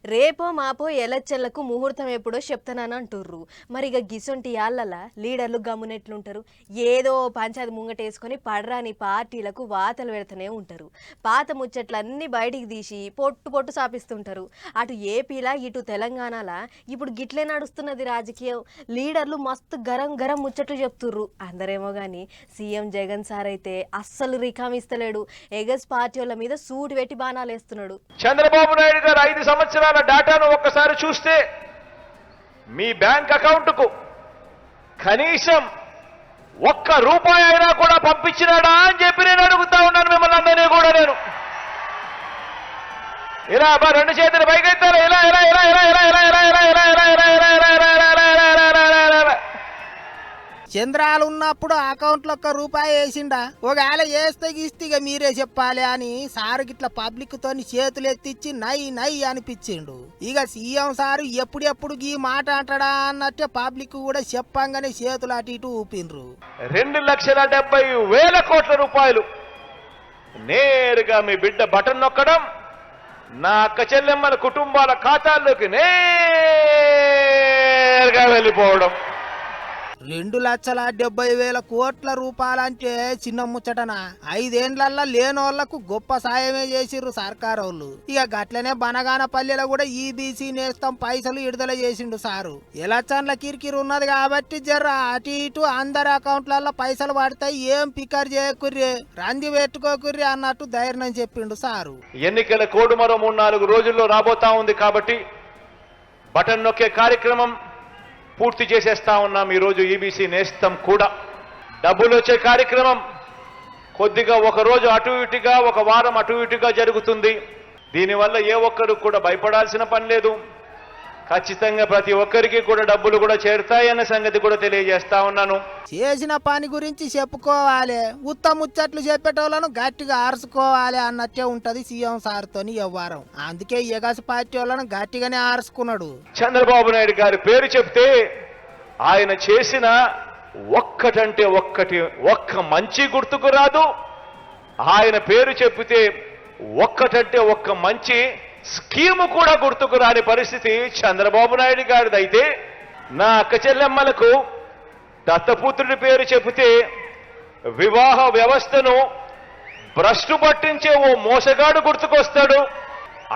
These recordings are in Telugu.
రేపో మాపో ఎలక్షన్లకు ముహూర్తం ఎప్పుడో చెప్తానని అంటుర్రు. మరి ఇక గిసొంటి యాళ్ళల లీడర్లు గమ్మునెట్లుంటారు? ఏదో పంచాయతీ ముంగటేసుకొని పడరాని పార్టీలకు వాతలు పెడుతూనే ఉంటారు. పాత ముచ్చట్లన్నీ బయటికి తీసి పొట్టు పొట్టు సాపిస్తుంటారు. అటు ఏపీలా ఇటు తెలంగాణలా ఇప్పుడు గిట్లే నడుస్తున్నది రాజకీయం. లీడర్లు మస్తు గరం గరం ముచ్చట్లు చెప్తుర్రు. అందరేమో కానీ సీఎం జగన్ సార్ అయితే అస్సలు రికామిస్తలేడు. ఎగస్ పార్టీ వాళ్ళ మీద సూటి పెట్టి బాణాలు వేస్తున్నాడు. చంద్రబాబు నాయుడు గారు 5 సంవత్సరాల డేటాను ఒక్కసారి చూస్తే మీ బ్యాంక్ అకౌంట్కు కనీసం ₹1 అయినా కూడా పంపించినాడా అని చెప్పి నేను అడుగుతా ఉన్నాను మిమ్మల్ని అందరినీ కూడా. నేను ఇలా రెండు చేతులు పైకెత్తారు. ఇలా ఇలా ఇలా ఇలా ఇలా ఇలా ఇలా ఇలా ఇలా ఇలా ఇలా ఇలా చంద్రాలు ఉన్నప్పుడు అకౌంట్లో ₹1 వేసిండా? ఒకవేళ వేస్తే గీస్తే మీరే చెప్పాలి అని సారు గిట్ల పబ్లిక్ తోని చేతులు ఎత్తిచ్చి నై నై అనిపించిండు. ఇక సీఎం సారు ఎప్పుడెప్పుడు ఈ మాట అంటాడా అన్నట్టే పబ్లిక్ కూడా చెప్పంగానే చేతులు అటు ఇటు ఊపిండ్రు. ₹2,70,000 కోట్ల నేరుగా మీ బిడ్డ బటన్ నొక్కడం, నా అక్క చెల్లెమ్మల కుటుంబాల ఖాతాల్లోకి నేరుగా వెళ్ళిపోవడం. ₹2,70,000 కోట్ల అంటే చిన్న ముచ్చటనా? 5 ఏండ్లల్లా లేనోళ్లకు గొప్ప సాయమే చేసిర్రు సర్కారు వాళ్ళు. ఇక గట్లనే బనగానపల్లెలో కూడా ఈబీసీ నేస్తం పైసలు విడుదల చేసిండు సారు. ఎలక్షన్ల కిరికిరి ఉన్నది కాబట్టి జర్ర అటు ఇటు అందరి అకౌంట్లలో పైసలు పడతాయి, ఏం పికర్ చేయకుర్రి, రంది పెట్టుకోకుర్రి అన్నట్టు ధైర్యం చెప్పిండు సారు. ఎన్నికల కోడ్ మరో 3-4 రోజుల్లో రాబోతా ఉంది కాబట్టి బటన్ నొక్కే కార్యక్రమం పూర్తి చేసేస్తా ఉన్నాం. ఈరోజు ఈబీసీ నేస్తం కూడా డబ్బులు వచ్చే కార్యక్రమం కొద్దిగా ఒక రోజు అటు ఇటుగా, ఒక వారం అటు ఇటుగా జరుగుతుంది. దీనివల్ల ఏ ఒక్కరు కూడా భయపడాల్సిన పని లేదు. ఖచ్చితంగా ప్రతి ఒక్కరికి కూడా డబ్బులు కూడా చేరుతాయన్న సంగతి కూడా తెలియజేస్తా ఉన్నాను. చేసిన పని గురించి చెప్పుకోవాలి, ముచ్చట్లు చెప్పేటోళ్ళను గట్టిగా ఆర్చుకోవాలి అన్నట్టే ఉంటది సీఎం సార్ తోని వ్యవహారం. అందుకే ఎగస్ పార్టీ వాళ్ళను గట్టిగానే ఆర్చుకున్నాడు. చంద్రబాబు నాయుడు గారి పేరు చెప్తే ఆయన చేసిన ఒక్కటంటే ఒక్క మంచి గుర్తుకు రాదు. ఆయన పేరు చెప్తే ఒక్కటంటే ఒక్క మంచి స్కీము కూడా గుర్తుకు రాని పరిస్థితి చంద్రబాబు నాయుడు గారిదైతే, నా అక్క చెల్లెమ్మలకు దత్తపుత్రుడి పేరు చెబితే వివాహ వ్యవస్థను భ్రష్టు పట్టించే ఓ మోసగాడు గుర్తుకొస్తాడు.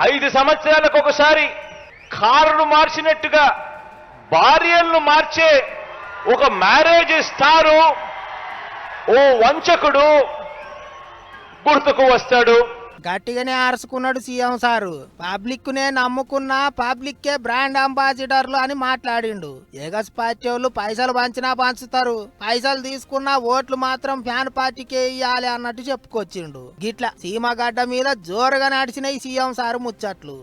5 సంవత్సరాలకు ఒకసారి కారును మార్చినట్టుగా భార్యలను మార్చే ఒక మ్యారేజ్ స్టారు ఓ వంచకుడు గుర్తుకు వస్తాడు. గట్టిగానే ఆర్చుకున్నాడు సీఎం సారు. పబ్లిక్ నే నమ్ముకున్నా పబ్లిక్ కే బ్రాండ్ అంబాసిడర్లు అని మాట్లాడిండు. ఎగస్ పార్టీ వాళ్ళు పైసలు పంచినా పంచుతారు, పైసలు తీసుకున్నా ఓట్లు మాత్రం ఫ్యాన్ పార్టీకే ఇయ్యాలి అన్నట్టు చెప్పుకొచ్చిండు. గిట్లా సీమగడ్డ మీద జోరుగా నడిచినాయి సీఎం సారు ముచ్చట్లు.